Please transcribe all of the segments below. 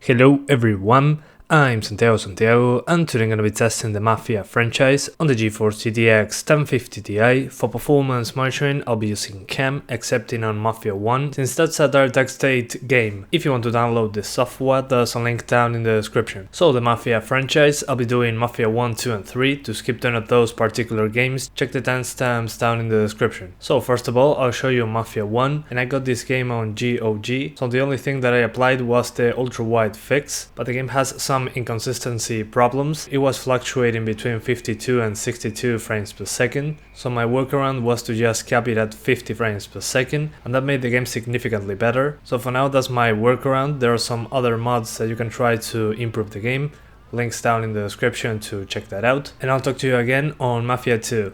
Hello everyone, I'm Santiago, and today I'm going to be testing the Mafia franchise on the GeForce GTX 1050 Ti. For performance monitoring, I'll be using CAM, excepting on Mafia 1, since that's a direct state game. If you want to download this software, there's a link down in the description. So the Mafia franchise, I'll be doing Mafia 1, 2 and 3. To skip none of those particular games, check the timestamps down in the description. So first of all, I'll show you Mafia 1, and I got this game on GOG, so the only thing that I applied was the ultra-wide fix, but the game has some inconsistency problems. It was fluctuating between 52 and 62 frames per second, so my workaround was to just cap it at 50 frames per second, and that made the game significantly better. So for now, that's my workaround. There are some other mods that you can try to improve the game. Links down in the description to check that out, and I'll talk to you again on Mafia 2.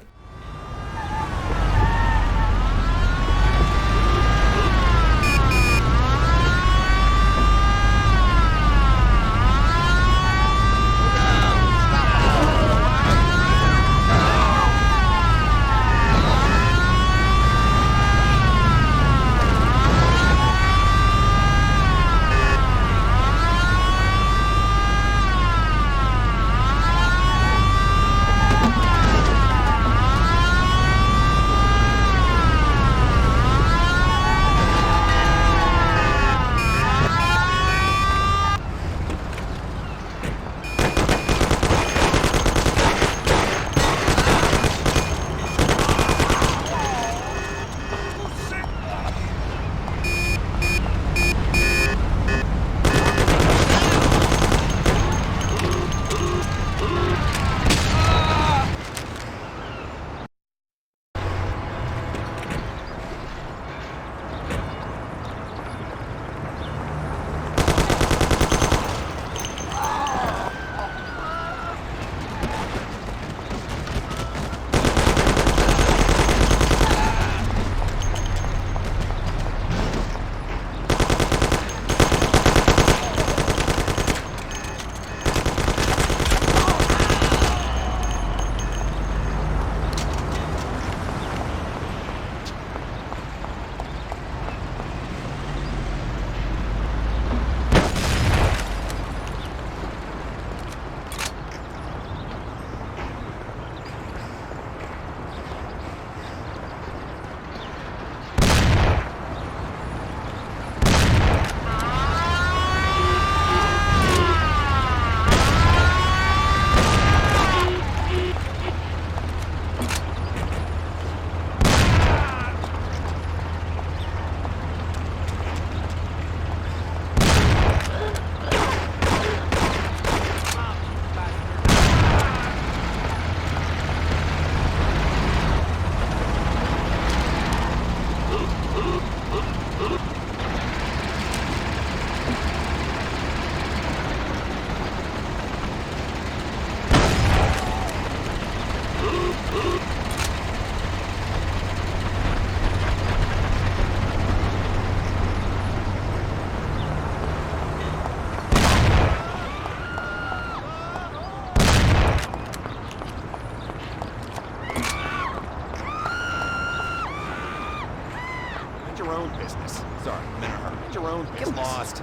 Your own business. Sorry, I'm in a hurry. Get your own business. Get lost.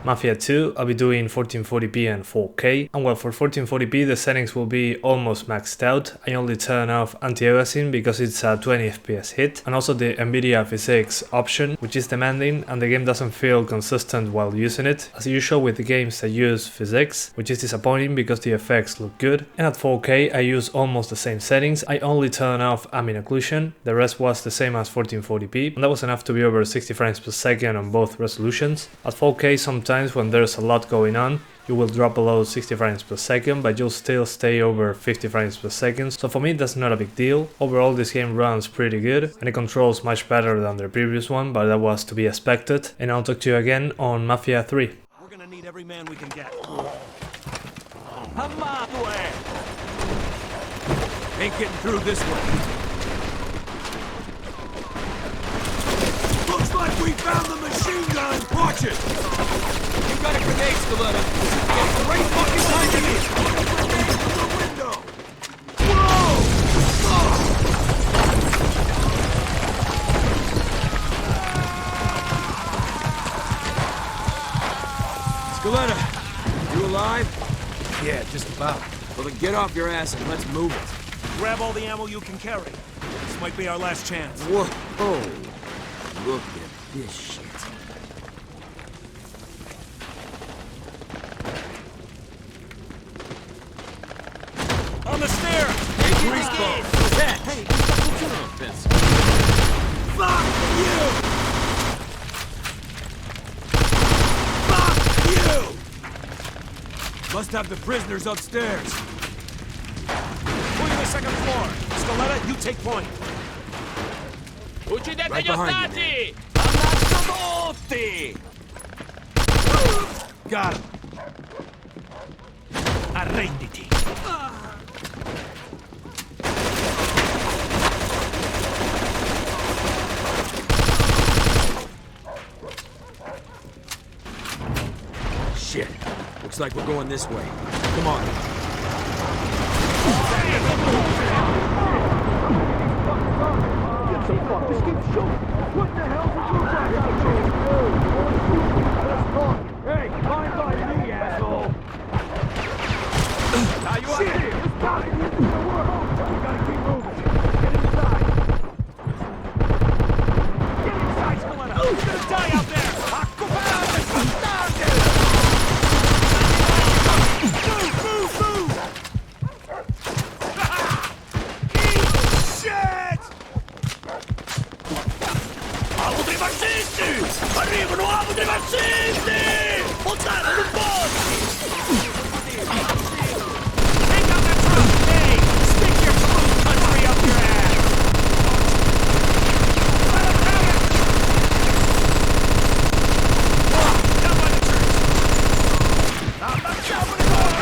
Mafia 2, I'll be doing 1440p and 4K, and well, for 1440p the settings will be almost maxed out. I only turn off anti-aliasing because it's a 20 FPS hit, and also the NVidia physics option, which is demanding and the game doesn't feel consistent while using it, as usual with the games that use physics, which is disappointing because the effects look good. And at 4K I use almost the same settings. I only turn off ambient occlusion, the rest was the same as 1440p, and that was enough to be over 60 frames per second on both resolutions. At 4K sometimes when there's a lot going on, you will drop below 60 frames per second, but you'll still stay over 50 frames per second, so for me that's not a big deal. Overall this game runs pretty good, and it controls much better than the previous one, but that was to be expected. And I'll talk to you again on Mafia 3. We're gonna need every man we can get. Ain't getting through this way. Looks like we found the machine gun! Watch it! You got a grenade, Skeletta! Get right fucking behind me! Grenade from the window! Whoa! Skeletta, you alive? Yeah, just about. Well then get off your ass and let's move it. Grab all the ammo you can carry. This might be our last chance. Whoa! Look at this shit. On the stairs! Hey, fuck you! Fuck you! Must have the prisoners upstairs. Clear the second floor. Skeletta, you take point. Uccidete Right gli behind you, ostati! Ammazzo tutti! Got him. Arrenditi. Shit. Looks like we're going this way. Come on. Just keep shooting. What the hell did you guys do? Hey, fine by me, asshole. Now you Shit, it's got it. We gotta keep moving. Get inside. Get inside, Skeletta. You're gonna die out there. Arrivano amo dei fascisti! Ottara, non posso! Take out that truck! Hey! Stick your food country up your ass! Let him have it! Down by the church! I'm not jumping it over!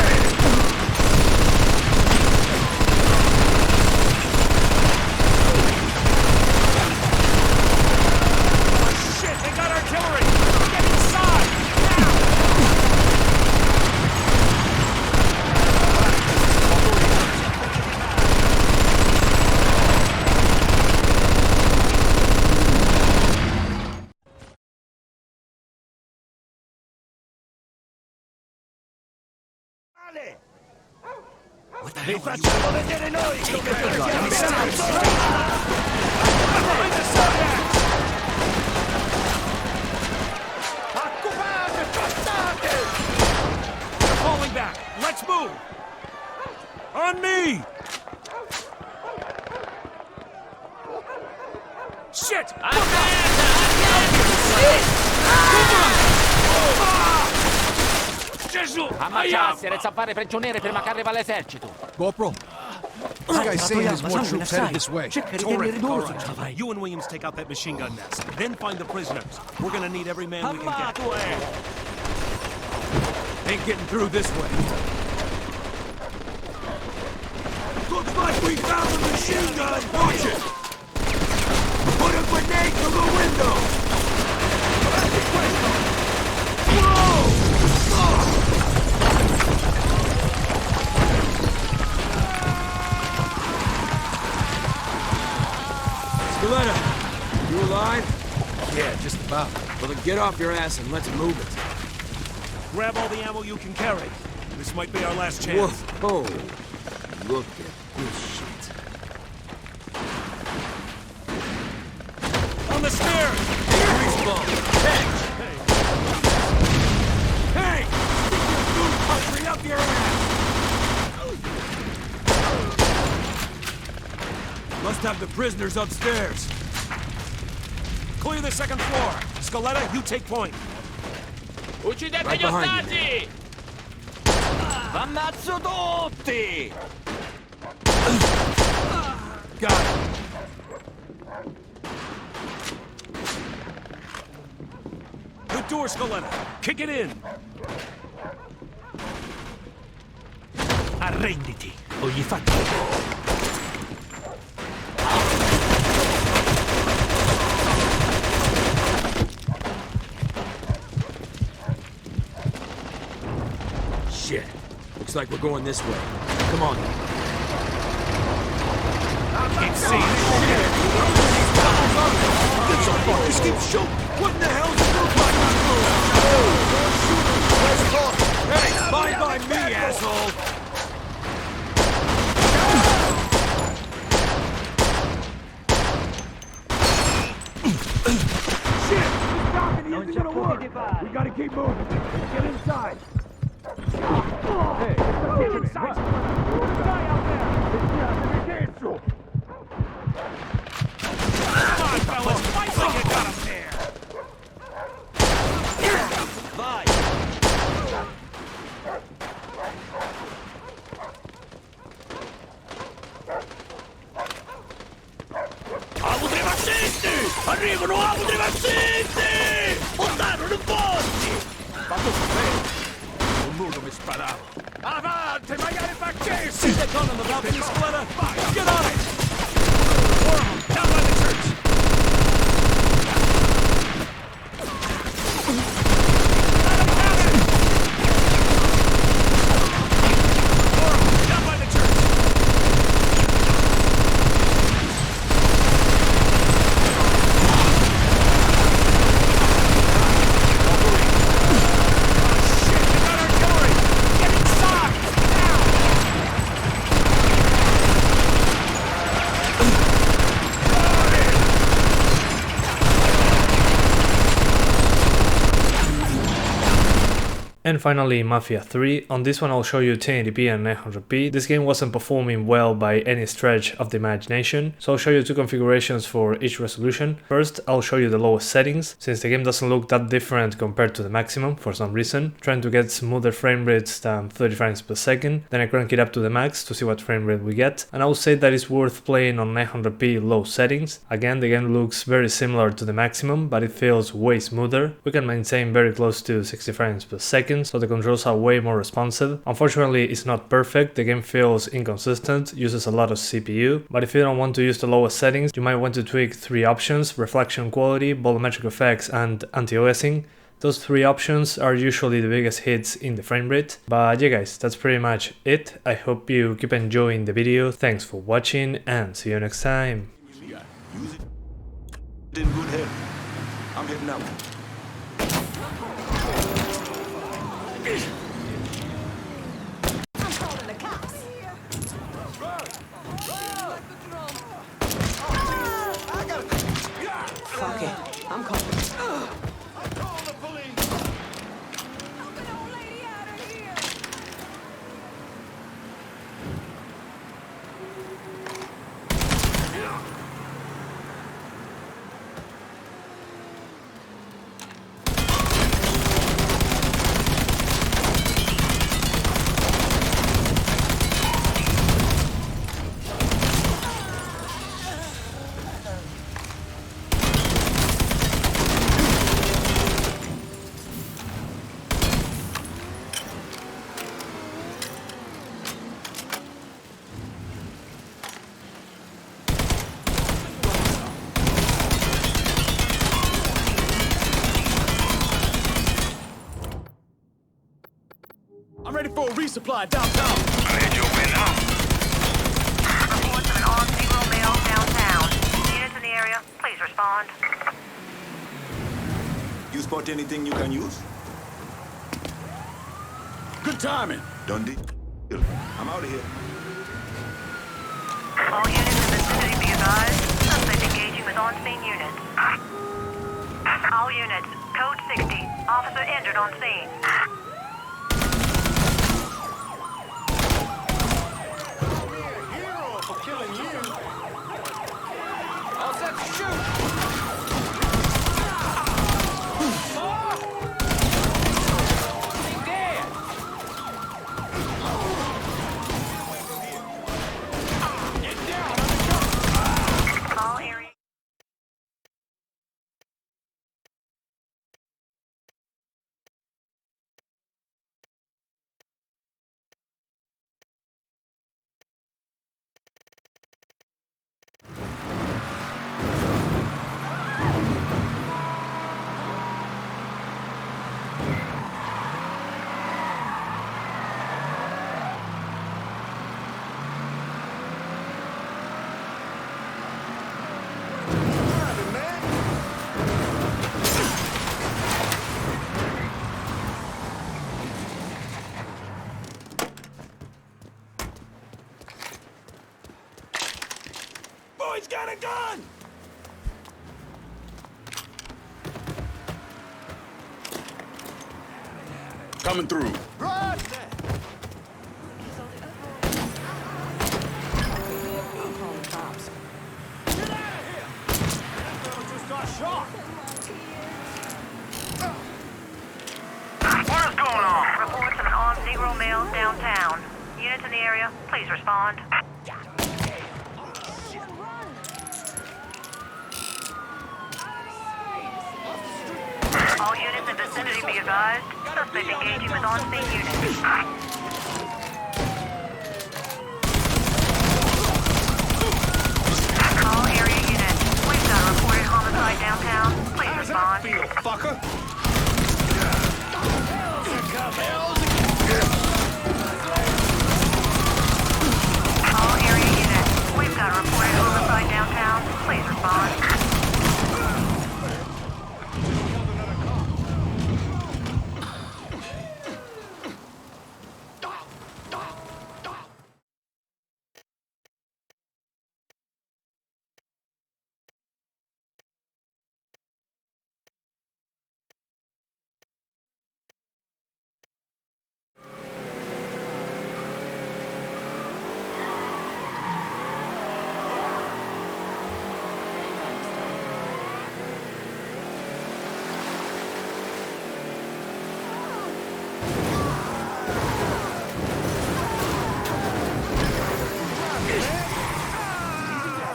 They got artillery! Get inside! Now! Vi facciamo vedere noi come They're falling back! Let's move! On me! Shit! Gesù! Ammazzarsi e zappare prigionieri prima che arriva l'esercito. Corporal, this guy's saying there's more troops headed this way. Terrific. All right. You and Williams take out that machine gun nest. Then find the prisoners. We're gonna need every man we can get. Ain't getting through this way. Looks like we found the machine gun! Watch it! Put a grenade through the window! Whoa! Skeletta, you alive? Yeah, just about. Well then get off your ass and let's move it. Grab all the ammo you can carry. This might be our last chance. Whoa! Look at this shit. On the stairs! Respawn! Hey! Stick your food country up your ass! Must have the prisoners upstairs. Clear the second floor. Skeletta, you take point. Uccidete Right gli behind ostati! Ammazzo tutti! Got it. Good door, Skeletta. Kick it in. Arrenditi o gli faccio. Looks like we're going this way. Come on. It's safe. Get some fuckers, keep shooting! What in the hell's it look like? Hey, mind by me, asshole! Shit! This balcony isn't gonna work! We gotta keep moving. Get inside. Hey, get inside! There's a guy out there! Cancel! Come on, fellas, fight like you got him there. Vai! Alvo dei fascisti! Arrivano alvo dei fascisti! Ottarono forti! Fatto bene. Un nudo mi sparava. Avanti, magari fascisti! See that gun on the balcony, splitter? Get on it! Down by the church! Down by the church! Shit, they got artillery! Get inside! Now! And finally Mafia 3, on this one I'll show you 1080p and 900p. This game wasn't performing well by any stretch of the imagination, so I'll show you two configurations for each resolution. First, I'll show you the lowest settings, since the game doesn't look that different compared to the maximum for some reason. Trying to get smoother frame rates than 30 frames per second, then I crank it up to the max to see what frame rate we get, and I will say that it's worth playing on 900p low settings. Again, the game looks very similar to the maximum, but it feels way smoother. We can maintain very close to 60 frames per second, so the controls are way more responsive. Unfortunately, it's not perfect, the game feels inconsistent, uses a lot of CPU, but if you don't want to use the lowest settings, you might want to tweak three options: reflection quality, volumetric effects, and anti-aliasing. Those three options are usually the biggest hits in the frame rate. But yeah guys, that's pretty much it. I hope you keep enjoying the video, thanks for watching, and see you next time. Use it in good health. I'm heading out. I'm calling the cops. Fuck it. I'm calling. I'm ready for a resupply downtown. Reports of an armed zero male downtown. Units in the area, please respond. You spot anything you can use? Good timing. Dundee. I'm out of here. All units in the vicinity be advised. Suspect engaging with on-scene units. All units, code 60. Officer injured on scene. All set to shoot! Dead! All area. got a gun! Coming through. Run! I'm calling the cops. Get out of here! That girl just got shot! What is going on? Reports of an armed Negro male downtown. Units in the area, please respond. All units in vicinity be advised. Suspect engaging with on-scene units. All area units. We've got a reported homicide downtown. Please respond. Feel, fucker! All area units. We've got a reported homicide downtown. Please respond.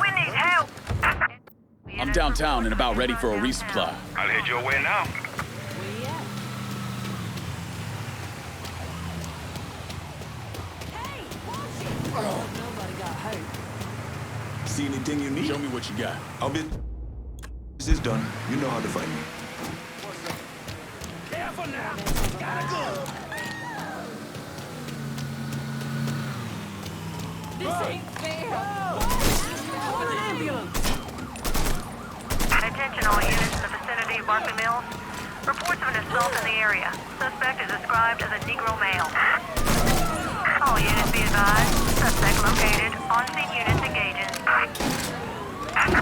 We need help. I'm downtown and about ready for a resupply. I'll head your way now. Hey, watch it! Nobody got hurt. See anything you need? Show me what you got. I'll be... This is done. You know how to find me. Careful now! Gotta go! This ain't fair! Call an ambulance! Attention all units in the vicinity of Barkley Mills. Reports of an assault in the area. Suspect is described as a Negro male. All units be advised. Suspect located. On-scene units engaging.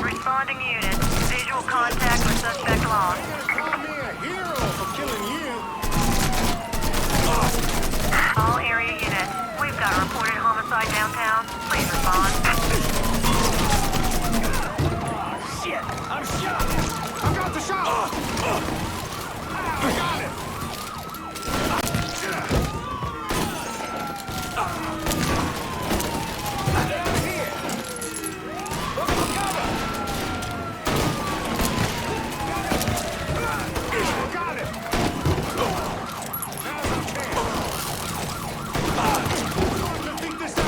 Responding units. Visual contact with suspect lost. Call me a hero for killing you! All area units. We've got a reported homicide downtown. Please respond. Shit! I'm shot! I got the shot! I got it! Get out of here! Look for cover! Got it! Now's our chance! I think this is...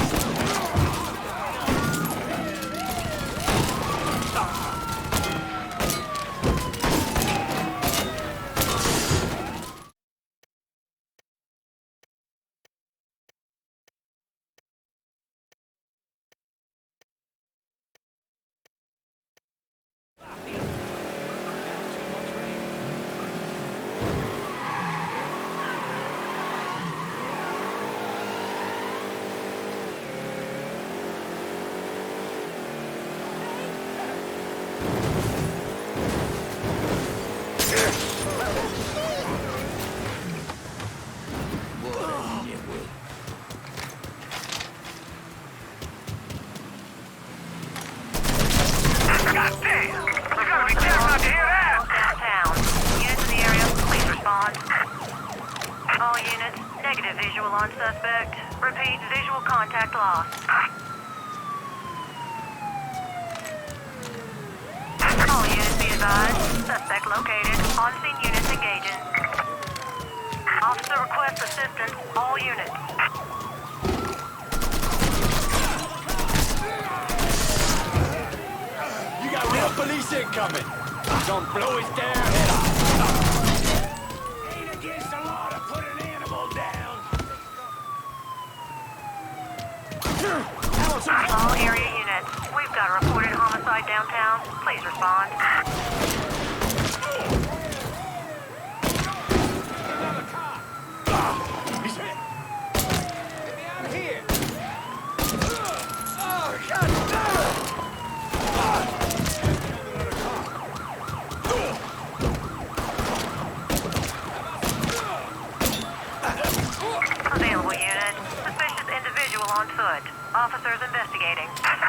Goddamn! We gotta be careful not to hear that! Downtown. Units in the area, please respond. All units, negative visual on suspect. Repeat, visual contact lost. All units be advised. Suspect located. On-scene units engaging. Officer requests assistance. All units. You got real police incoming! Don't blow his damn head off! Ain't against the law to put an animal down! All area units, we've got a reported homicide downtown. Please respond. Another cop! He's hit! Get me out of here! Oh, God damn it! on foot. Officers investigating.